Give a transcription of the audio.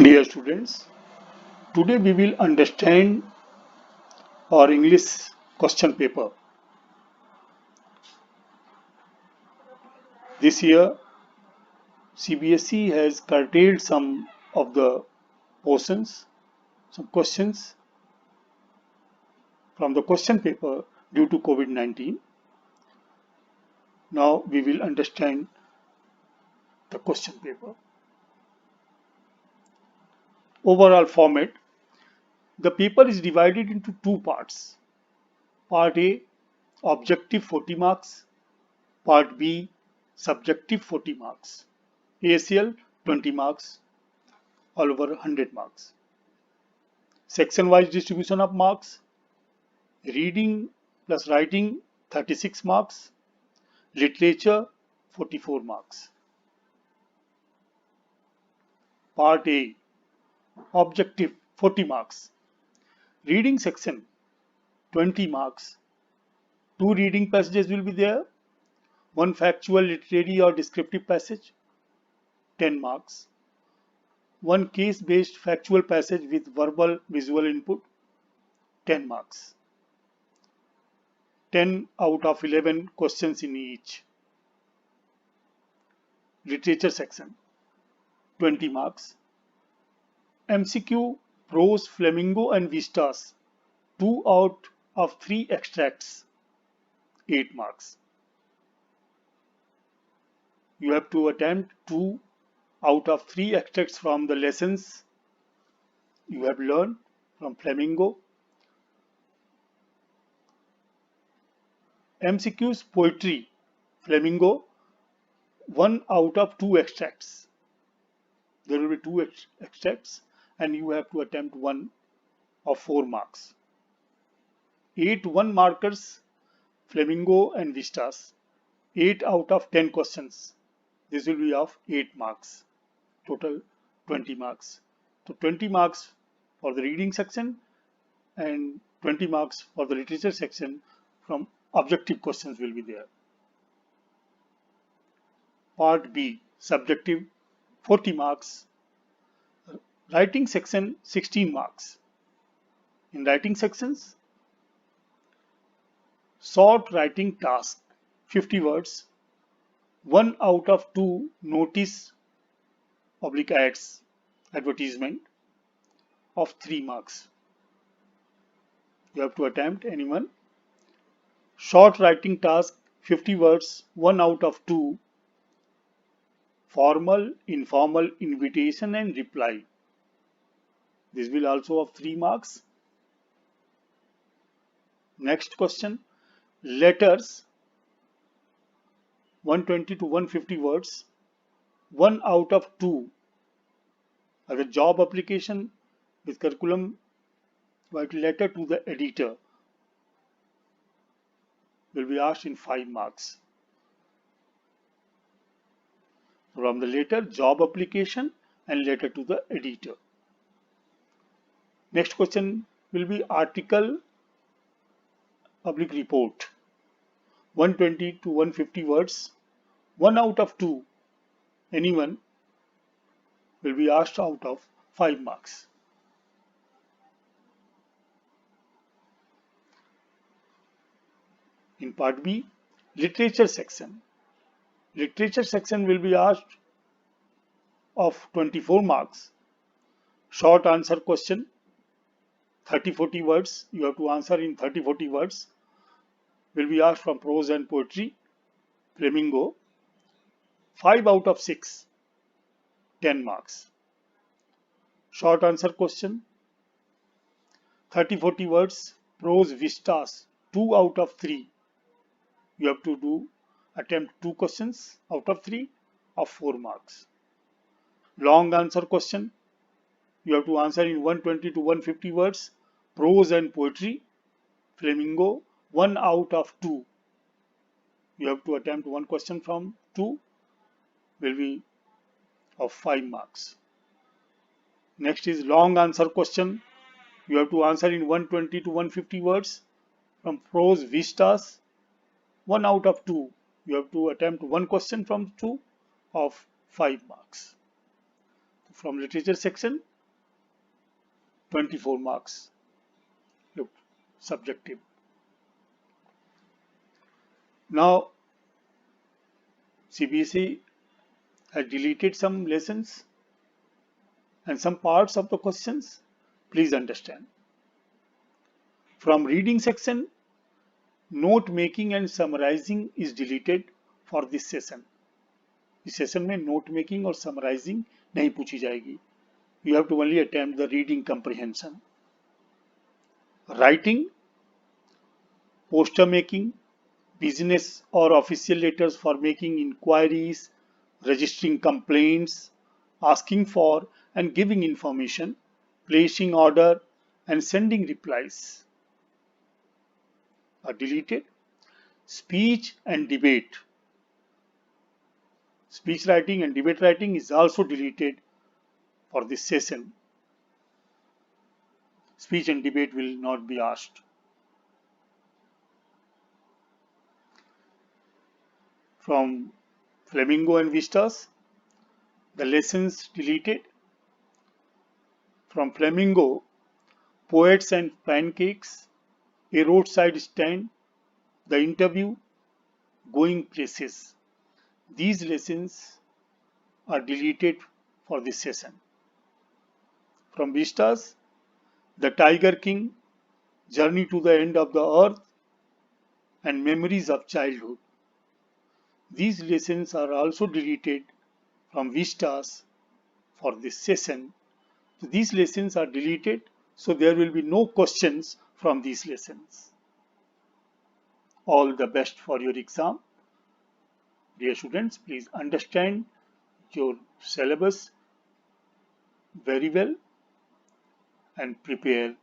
Dear students, today we will understand our English question paper. This year, CBSE has curtailed some of the portions, some questions from the question paper due to COVID-19. Now we will understand the question paper. Overall format, the paper is divided into two parts. Part A, objective 40 marks. Part B, subjective 40 marks. ASL 20 marks, all over 100 marks. Section wise distribution of marks: reading plus writing 36 marks, literature 44 marks. Part A, objective 40 marks. Reading section 20 marks. Two reading passages will be there. One factual, literary or descriptive passage 10 marks. One case-based factual passage with verbal visual input 10 marks. 10 out of 11 questions in each. Literature section 20 marks. MCQ, prose, flamingo and vistas 2 out of 3 extracts 8 marks. You have to attempt 2 out of 3 extracts from the lessons you have learned from flamingo. MCQs, poetry, flamingo 1 out of 2 extracts. There will be 2 extracts and you have to attempt 1 of 4 marks. 8 1 markers, flamingo and vistas, 8 out of 10 questions. This will be of 8 marks. Total 20 marks. So 20 marks for the reading section and 20 marks for the literature section from objective questions will be there. Part B, subjective 40 marks. Writing section 16 marks. In writing sections, short writing task 50 words, 1 out of 2 notice / ads, advertisement of 3 marks. You have to attempt anyone. Short writing task 50 words, 1 out of 2 formal, informal, invitation and reply. This will also of 3 marks. Next question, letters 120 to 150 words, 1 out of 2. As a job application with curriculum, write letter to the editor will be asked in 5 marks. From the letter, job application and letter to the editor. Next question will be article, public report 120 to 150 words, 1 out of 2. Anyone will be asked out of 5 marks. In part B, literature section. Literature section will be asked of 24 marks. Short answer question 30-40 words. You have to answer in 30-40 words. Will be asked from prose and poetry. Flamingo 5 out of 6, 10 marks. Short answer question 30-40 words. Prose, vistas 2 out of 3. You have to attempt 2 questions out of 3 of 4 marks. Long answer question, you have to answer in 120 to 150 words. Prose and poetry, flamingo 1 out of 2. You have to attempt 1 question from 2, will be of 5 marks. Next is long answer question. You have to answer in 120 to 150 words. From prose, vistas 1 out of 2. You have to attempt 1 question from 2 of 5 marks. From literature section, 24 marks. Look, subjective. Now, CBSE has deleted some lessons and some parts of the questions. Please understand. From reading section, note making and summarizing is deleted for this session. इस session में note making और summarising नहीं पूछी जाएगी. You have to only attempt the reading comprehension. Writing, poster making, business or official letters for making inquiries, registering complaints, asking for and giving information, placing order and sending replies are deleted. Speech and debate. Speech writing and debate writing is also deleted for this session. Speech and debate will not be asked. From Flamingo and Vistas, the lessons deleted. From Flamingo, Poets and Pancakes, A Roadside Stand, The Interview, Going Places. These lessons are deleted for this session. From Vistas, The Tiger King, Journey to the End of the Earth, and Memories of Childhood. These lessons are also deleted from Vistas for this session. So these lessons are deleted, so there will be no questions from these lessons. All the best for your exam. Dear students, please understand your syllabus very well and prepare